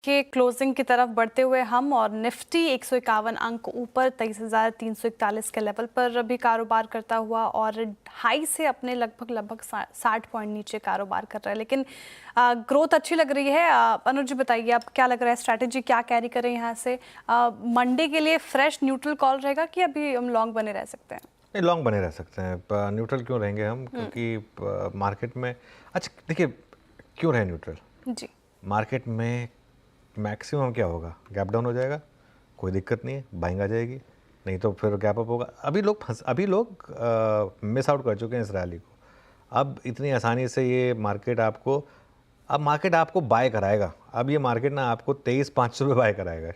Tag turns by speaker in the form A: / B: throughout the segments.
A: के क्लोजिंग की तरफ बढ़ते हुए हम और निफ्टी 151 अंक ऊपर 23,341 के लेवल पर अभी कारोबार करता हुआ और हाई से अपने लगभग 60 पॉइंट नीचे कारोबार कर रहा है, लेकिन ग्रोथ अच्छी लग रही है। अनुज जी बताइए, आप क्या लग रहा है, स्ट्रैटेजी क्या कैरी करें यहाँ से? मंडे के लिए फ्रेश न्यूट्रल कॉल रहेगा कि अभी हम लॉन्ग बने रह सकते हैं?
B: नहीं, लॉन्ग बने रह सकते हैं। न्यूट्रल क्यों रहेंगे हम, क्योंकि मार्केट में अच्छा देखिए क्यों रहे न्यूट्रल।
A: जी,
B: मार्केट में मैक्सिमम क्या होगा, गैप डाउन हो जाएगा, कोई दिक्कत नहीं है, बाइंग आ जाएगी, नहीं तो फिर गैप अप होगा। अभी लोग मिस आउट कर चुके हैं इस रैली को। अब इतनी आसानी से ये मार्केट आपको बाय कराएगा। अब ये मार्केट ना आपको 23,500 पे बाय कराएगा।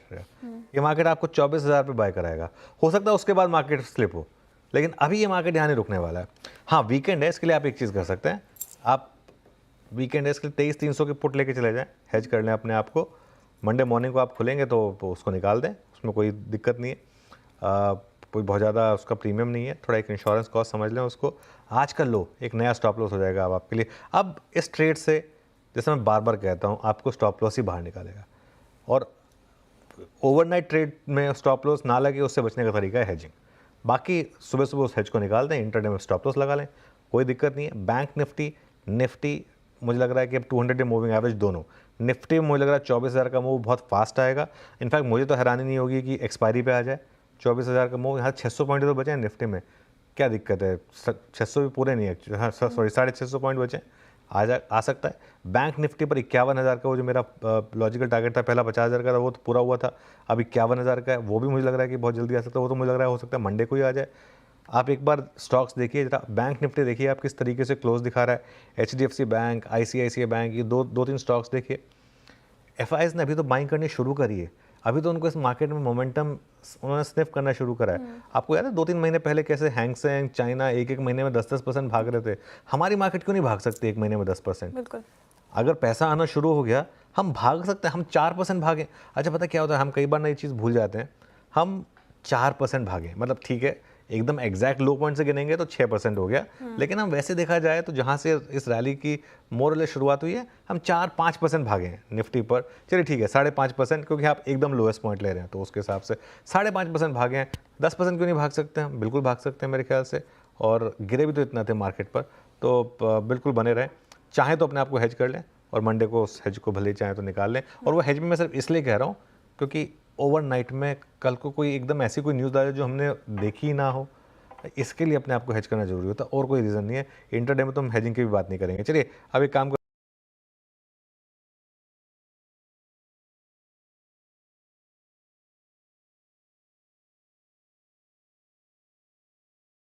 B: ये मार्केट आपको 24,000 पे बाय कराएगा। हो सकता है उसके बाद मार्केट स्लिप हो, लेकिन अभी ये मार्केट यहाँ नहीं रुकने वाला है। हाँ, वीकेंड है, इसके लिए आप एक चीज़ कर सकते हैं। आप वीकेंड है, इसके लिए 23,300 की पुट लेके चले जाएं, हेज कर लें अपने आप को। मंडे मॉर्निंग को आप खुलेंगे तो उसको निकाल दें, उसमें कोई दिक्कत नहीं है। कोई बहुत ज़्यादा उसका प्रीमियम नहीं है, थोड़ा एक इंश्योरेंस कॉस्ट समझ लें उसको। आज का लो एक नया स्टॉप लॉस हो जाएगा अब आपके लिए। अब इस ट्रेड से, जैसे मैं बार बार कहता हूँ, आपको स्टॉप लॉस ही बाहर निकालेगा। और ओवरनाइट ट्रेड में स्टॉप लॉस ना लगे, उससे बचने का तरीका है हेजिंग। बाकी सुबह सुबह उस हेज को निकाल दें, इंटरडे में स्टॉप लॉस लगा लें, कोई दिक्कत नहीं है। बैंक निफ्टी मुझे लग रहा है कि अब 200 डे मूविंग एवरेज दोनों, निफ्टी में मुझे लग रहा है 24,000 का मूव बहुत फास्ट आएगा। इनफैक्ट मुझे तो हैरानी नहीं होगी कि एक्सपायरी पे आ जाए 24,000 का मूव। यहाँ 600 पॉइंट तो बचे हैं निफ्टी में, क्या दिक्कत है? 600 भी पूरे नहीं है, हाँ सॉरी 650 पॉइंट बचे हैं, आ सकता है। बैंक निफ्टी पर 51,000 का वो जो मेरा लॉजिकल टारगेट था पहला 50,000 का था, वो तो पूरा हुआ था। अब 51,000 का है, वो भी मुझे लग रहा है कि बहुत जल्दी आ सकता है। वो तो मुझे लग रहा है हो सकता है मंडे को ही आ जाए। आप एक बार स्टॉक्स देखिए जरा, बैंक निफ्टी देखिए आप किस तरीके से क्लोज दिखा रहा है। HDFC बैंक, ICICI बैंक, ये दो तीन स्टॉक्स देखिए। FIs ने अभी तो बाइंग करनी शुरू करी है, अभी तो उनको इस मार्केट में मोमेंटम उन्होंने स्निफ करना शुरू करा है। आपको याद है 2-3 महीने पहले कैसे हैंगसेंग चाइना एक महीने में 10% भाग रहे थे? हमारी मार्केट क्यों नहीं भाग सकती एक महीने में 10%?
A: बिल्कुल।
B: अगर पैसा आना शुरू हो गया हम भाग सकते हैं, हम 4% भागें। अच्छा, पता क्या होता है, हम कई बार नई चीज़ भूल जाते हैं। हम 4% भागें, मतलब ठीक है एकदम एग्जैक्ट लो पॉइंट से गिनेंगे तो 6% हो गया, लेकिन हम वैसे देखा जाए तो जहाँ से इस रैली की मोरल शुरुआत हुई है, हम 4-5% भागे हैं निफ्टी पर। चलिए ठीक है 5.5%, क्योंकि आप एकदम लोएस्ट पॉइंट ले रहे हैं तो उसके हिसाब से 5.5% भागे हैं। 10% क्यों नहीं भाग सकते हैं? बिल्कुल भाग सकते हैं मेरे ख्याल से। और गिरे भी तो इतना थे मार्केट पर, तो बिल्कुल बने रहें। चाहें तो अपने आप को हेज कर लें और मंडे को उस हेज को भले ही चाहें तो निकाल लें। और वो हेज में मैं सिर्फ इसलिए कह रहा हूँ क्योंकि ओवरनाइट में कल को कोई एकदम ऐसी कोई न्यूज़ आ जाए जो हमने देखी ही ना हो, इसके लिए अपने आप को हेज करना जरूरी होता है, और कोई रीज़न नहीं है। इंटरडे में तो हम हेजिंग की भी बात नहीं करेंगे। चलिए अब एक काम